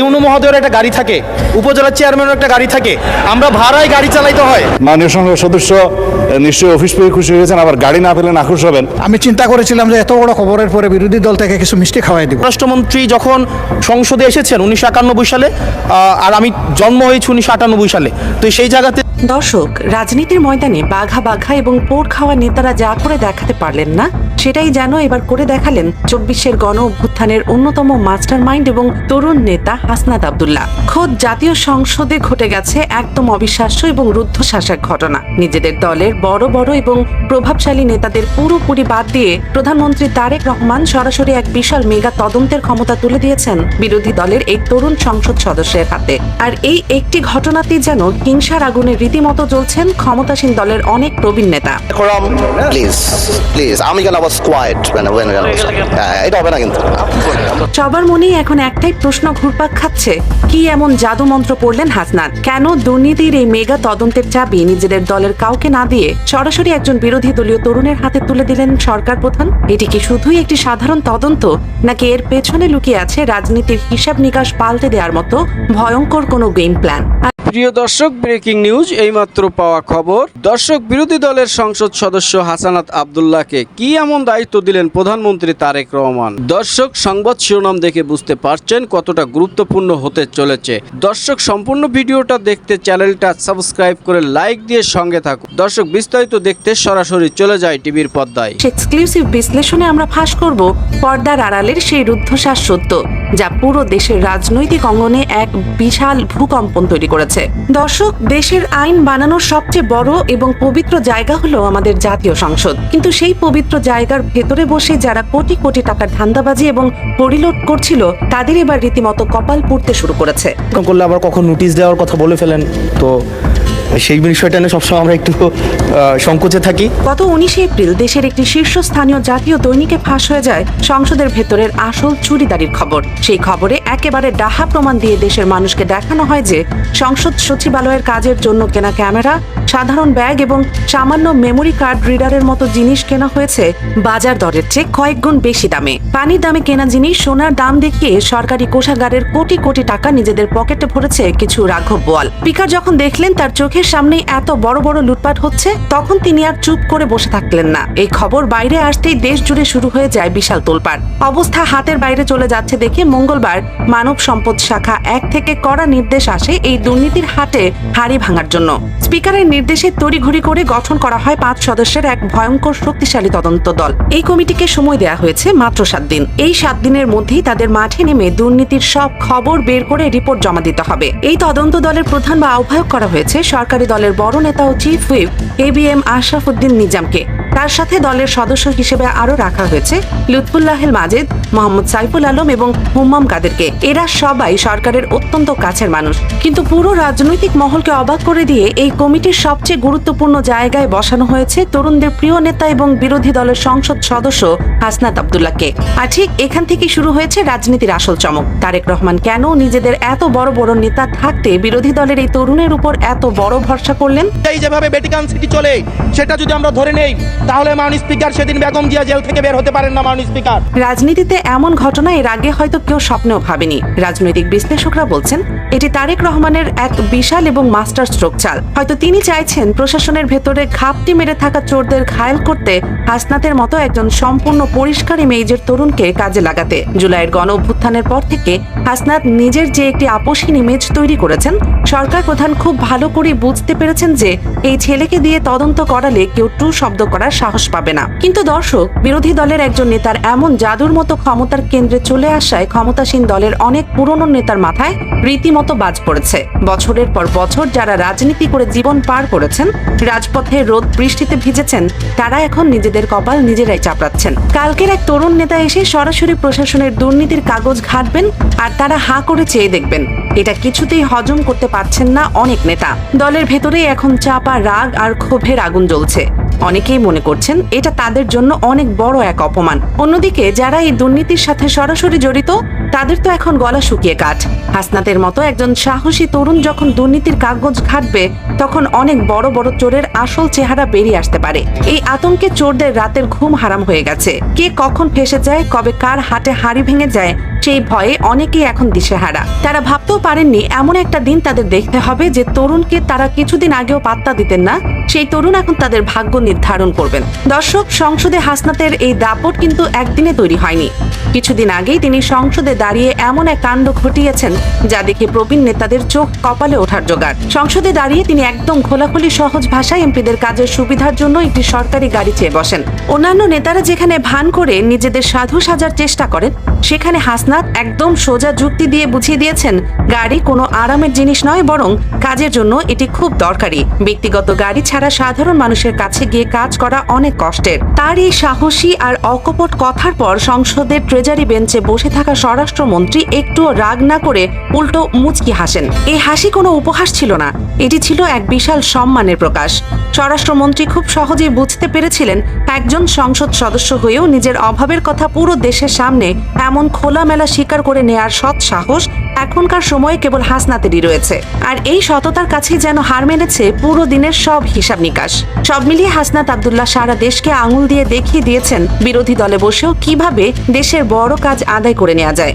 ইউনু মহোদয়ের একটা গাড়ি থাকে, উপজেলা চেয়ারম্যানের একটা গাড়ি থাকে, আমরা ভাড়ায় গাড়ি চালাইতে হয়। মাননীয় সংসদ সদস্য নিশ্চয়ই অফিস পেয়ে খুশি হয়েছেন, আবার গাড়ি না পেলে নাখুশ হবেন। আমি চিন্তা করেছিলাম যে এত বড় খবরের পরে বিরোধী দল থেকে কিছু মিষ্টি খাওয়াই দিব। রাষ্ট্রমন্ত্রী যখন সংসদে এসেছেন 1991 সালে, আর আমি জন্ম হয়েছি 1998 সালে, তো সেই জায়গাতে দর্শক, রাজনীতির ময়দানে বাঘা বাঘা এবং পোড় খাওয়া নেতারা যা করে দেখাতে পারলেন না, সেটাই যেন এবার করে দেখালেন 24-এর গণ অভ্যুত্থানের অন্যতম মাস্টার মাইন্ড এবং তরুণ নেতা হাসনাত আব্দুল্লাহ। খোদ জাতীয় সংসদে ঘটে গেছে একদম অবিশ্বাস্য এবং রুদ্ধশ্বাস এক ঘটনা। নিজেদের দলের বড় বড় এবং প্রভাবশালী নেতাদের পুরোপুরি বাদ দিয়ে প্রধানমন্ত্রী তারেক রহমান সরাসরি এক বিশাল মেগা তদন্তের ক্ষমতা তুলে দিয়েছেন বিরোধী দলের এই তরুণ সংসদ সদস্যের হাতে। আর এই একটি ঘটনাতেই যেন হিংসার আগুনে রীতিমতো জ্বলছেন ক্ষমতাসীন দলের অনেক প্রবীণ নেতা। সবার মনেই এখন একটাই প্রশ্ন ঘুরপাক খাচ্ছে, কি এমন জাদু মন্ত্র পড়লেন হাসনাত? কেন দুর্নীতির এই মেগা তদন্তের চাবি নিজেদের দলের কাউকে না দিয়ে সরাসরি একজন বিরোধী দলীয় তরুণের হাতে তুলে দিলেন সরকার প্রধান? এটি কি শুধুই একটি সাধারণ তদন্ত, নাকি এর পেছনে লুকিয়ে আছে রাজনীতির হিসাব নিকাশ পাল্টে দেওয়ার মতো ভয়ঙ্কর কোনো গেম প্ল্যান? প্রিয় দর্শক, ব্রেকিং নিউজ এইমাত্র পাওয়া খবর। দর্শক, বিরোধী দলের সংসদ সদস্য হাসনাত আব্দুল্লাহকে কি এমন দায়িত্ব দিলেন প্রধানমন্ত্রী তারেক রহমান? দর্শক, সংবাদ শিরোনাম দেখে বুঝতে পারছেন কতটা গুরুত্বপূর্ণ হতে চলেছে। দর্শক, সম্পূর্ণ ভিডিওটা দেখতে চ্যানেলটা সাবস্ক্রাইব করে লাইক দিয়ে সঙ্গে থাকুন। দর্শক, বিস্তারিত দেখতে সরাসরি চলে যায় টিভির পর্দায়। এক্সক্লুসিভ বিশ্লেষণে আমরা ফাঁস করব পর্দার আড়ালের সেই রুদ্ধশ্বাস সত্য, যা পুরো দেশের রাজনৈতিক অঙ্গনে এক বিশাল ভূকম্পন তৈরি করেছে। দর্শক, দেশের আইন বানানোর সবচেয়ে বড় এবং পবিত্র জায়গা হলো আমাদের জাতীয় সংসদ, কিন্তু সেই পবিত্র জায়গার ভেতরে বসে যারা কোটি কোটি টাকার ধান্দাবাজি এবং পরিলোড করছিল, তাদের এবার রীতিমতো কপাল পুড়তে শুরু করেছে। করলে আবার কখন নোটিশ দেওয়ার কথা বলে ফেলেন, তো সেই বিষয়টা নিয়ে সবসময় আমরা একটু সংকোচে থাকি। গত 19 এপ্রিল দেশের একটি শীর্ষস্থানীয় জাতীয় দৈনিকে ফাঁস হয়ে যায় সংসদের ভেতরের আসল চুরিদারির খবর। সেই খবরে একেবারে ডাহা প্রমাণ দিয়ে দেশের মানুষকে দেখানো হয় যে সংসদ সচিবালয়ের কাজের জন্য কেনা ক্যামেরা, সাধারণ ব্যাগ এবং সামান্য মেমোরি কার্ড রিডারের মতো জিনিস কেনা হয়েছে বাজার দরের চেয়ে কয়েক গুণ বেশি দামে। পানির দামে কেনা জিনিস সোনার দাম দেখিয়ে সরকারি কোষাগারের কোটি কোটি টাকা নিজেদের পকেটে ভরেছে কিছু রাঘব বোয়াল। স্পিকার যখন দেখলেন তার চোখের সামনে এত বড় বড় লুটপাট হচ্ছে, তখন তিনি আর চুপ করে বসে থাকলেন না। এই খবর বাইরে আসতেই দেশ জুড়ে শুরু হয়ে যায় বিশাল তোলপাড়। অবস্থা হাতের বাইরে চলে যাচ্ছে দেখে মঙ্গলবার মানব সম্পদ শাখা 1 থেকে কড়া নির্দেশ আসে এই দুর্নীতির হাটে হাড়ি ভাঙার জন্য। স্পিকারের নির্দেশে তড়িঘড়ি করে গঠন করা হয় 5 সদস্যের এক ভয়ঙ্কর শক্তিশালী তদন্ত দল। এই কমিটিকে সময় দেওয়া হয়েছে মাত্র 7 দিন। এই 7 দিনের মধ্যেই তাদের মাঠে নেমে দুর্নীতির সব খবর বের করে রিপোর্ট জমা দিতে হবে। এই তদন্ত দলের প্রধান বা আহ্বায়ক করা হয়েছে সরকারি দলের বড় নেতা ও chief whip ABM Ashraf Uddin নিজামকে। তার সাথে দলের সদস্য হিসেবে আরো রাখা হয়েছে লুৎফুল্লাহিল মাজেদ, মোহাম্মদ সাইফুল আলম এবং হুম্মাম কাদেরকে। এরা সবাই সরকারের অত্যন্ত কাছের মানুষ, কিন্তু পুরো রাজনৈতিক মহলকে অবাক করে দিয়ে এই কমিটির সবচেয়ে গুরুত্বপূর্ণ জায়গায় বসানো হয়েছে তরুণদের প্রিয় নেতা এবং বিরোধী দলের সংসদ সদস্য হাসনাত আব্দুল্লাহকে। আর ঠিক এখান থেকেই শুরু হয়েছে রাজনীতির আসল চমক। তারেক রহমান কেন নিজেদের এত বড় বড় নেতা থাকতে বিরোধী দলের এই তরুণের উপর এত বড় ভরসা করলেন? এই যেভাবে ভ্যাটিকান সিটি চলে, সেটা যদি আমরা ধরে নেই, তাহলে মাননীয় স্পিকার সেদিন বেগম জিয়া জেল থেকে বের হতে পারেন না। মাননীয় স্পিকার, রাজনীতিতে এমন ঘটনা এর আগে হয়তো কেউ স্বপ্নেও ভাবেনি। রাজনৈতিক বিশ্লেষকরা বলছেন এটি তারেক রহমানের এক বিশাল এবং মাস্টার স্ট্রোক চাল। হয়তো তিনি চাইছেন প্রশাসনের ভেতরে ঘাপটি মেরে থাকা চোরদের ঘায়েল করতে হাসনাতের মতো একজন সম্পূর্ণ পরিষ্কার ইমেজের তরুণকে কাজে লাগাতে। জুলাইয়ের গণ অভ্যুত্থানের পর থেকে হাসনাত নিজের যে একটি আপোষহীন ইমেজ তৈরি করেছেন, সরকার প্রধান খুব ভালো করে বুঝতে পেরেছেন যে এই ছেলেকে দিয়ে তদন্ত করালে কেউ টু শব্দ করার সাহস পাবে না। কিন্তু দর্শক, বিরোধী দলের একজন নেতার এমন জাদুর মতো ক্ষমতার কেন্দ্রে চলে আসায় ক্ষমতাসীন দলের অনেক পুরনো নেতার মাথায় রীতিমতো বাজ পড়েছে। বছরের পর বছর যারা রাজনীতি করে জীবন পার করেছেন, রাজপথে রোদ বৃষ্টিতে ভিজেছেন, তারা এখন নিজেদের কপাল নিজেরাই চাপড়াচ্ছেন। কালকের এক তরুণ নেতা এসে সরাসরি প্রশাসনের দুর্নীতির কাগজ ঘাঁটবেন আর তারা হাঁ করে চেয়ে দেখবেন। এটা কিছুতেই হজম করতে পারছেন না অনেক নেতা। দলের ভেতরে এখন চাপা রাগ আর ক্ষোভের আগুন জ্বলছে। অনেকেই মনে করছেন এটা তাদের জন্য অনেক বড় এক অপমান। অন্যদিকে যারা এই দুর্নীতির সাথে সরাসরি জড়িত তাদের তো এখন গলা শুকিয়ে কাঠ। হাসনাতের মতো একজন সাহসী তরুণ যখন দুর্নীতির কাগজ ঘাটবে, তখন অনেক বড় বড় চোরের আসল চেহারা বেরিয়ে আসতে পারে। এই আতঙ্কে চোরদের রাতের ঘুম হারাম হয়ে গেছে। কে কখন ফেসে যায়, কবে কার হাতে হাড়ি ভেঙে যায়, সেই ভয়ে অনেকেই এখন দিশেহারা। তারা ভাবতেও পারেননি এমন একটা দিন তাদের দেখতে হবে যে তরুণকে তারা কিছুদিন আগেও পাত্তা দিতেন না, সেই তরুণ এখন তাদের ভাগ্য নির্ধারণ করবেন। দর্শক, সংসদে হাসনাতের এই দাপট কিন্তু একদিনে তৈরি হয়নি। কিছুদিন আগেই তিনি সংসদে দাঁড়িয়ে এমন এক কাণ্ড ঘটিয়েছেন যা দেখে প্রবীণ নেতাদের চোখ কপালে ওঠার জোগাড়। সংসদে দাঁড়িয়ে তিনি একদম খোলাখুলি সহজ ভাষায় এমপিদের কাজের সুবিধার জন্য একটি সরকারি গাড়ি চেয়ে বসেন। অন্যান্য নেতারা যেখানে ভান করে নিজেদের সাধু সাজার চেষ্টা করেন, সেখানে হাসনাত একদম সোজা যুক্তি দিয়ে বুঝিয়ে দিয়েছেন গাড়ি কোনো আরামের জিনিস নয়, বরং কাজের জন্য এটি খুব দরকারি। ব্যক্তিগত গাড়ি ছাড়া সাধারণ মানুষের কাছে গিয়ে কাজ করা অনেক কষ্টের। তার এই সাহসী আর অকপট কথার পর সংসদের ট্রেজারি বেঞ্চে বসে থাকা স্বরাষ্ট্রমন্ত্রী একটুও রাগ না করে উল্টো মুচকি হাসেন। এই হাসি কোনো উপহাস ছিল না, এটি ছিল এক বিশাল সম্মানের প্রকাশ। স্বরাষ্ট্রমন্ত্রী খুব সহজেই বুঝতে পেরেছিলেন একজন সংসদ সদস্য হয়েও নিজের অভাবের কথা পুরো দেশের সামনে এমন খোলামেলা স্বীকার করে নেয়ার সৎ সাহস এখনকার সময়ে কেবল হাসনাতেরই রয়েছে। আর এই সততার কাছেই যেন হার মেনেছে পুরো দিনের সব হিসাব নিকাশ। সব মিলিয়ে হাসনাত আব্দুল্লাহ সারা দেশকে আঙুল দিয়ে দেখিয়ে দিয়েছেন বিরোধী দলে বসেও কিভাবে দেশের বড় কাজ আদায় করে নেওয়া যায়।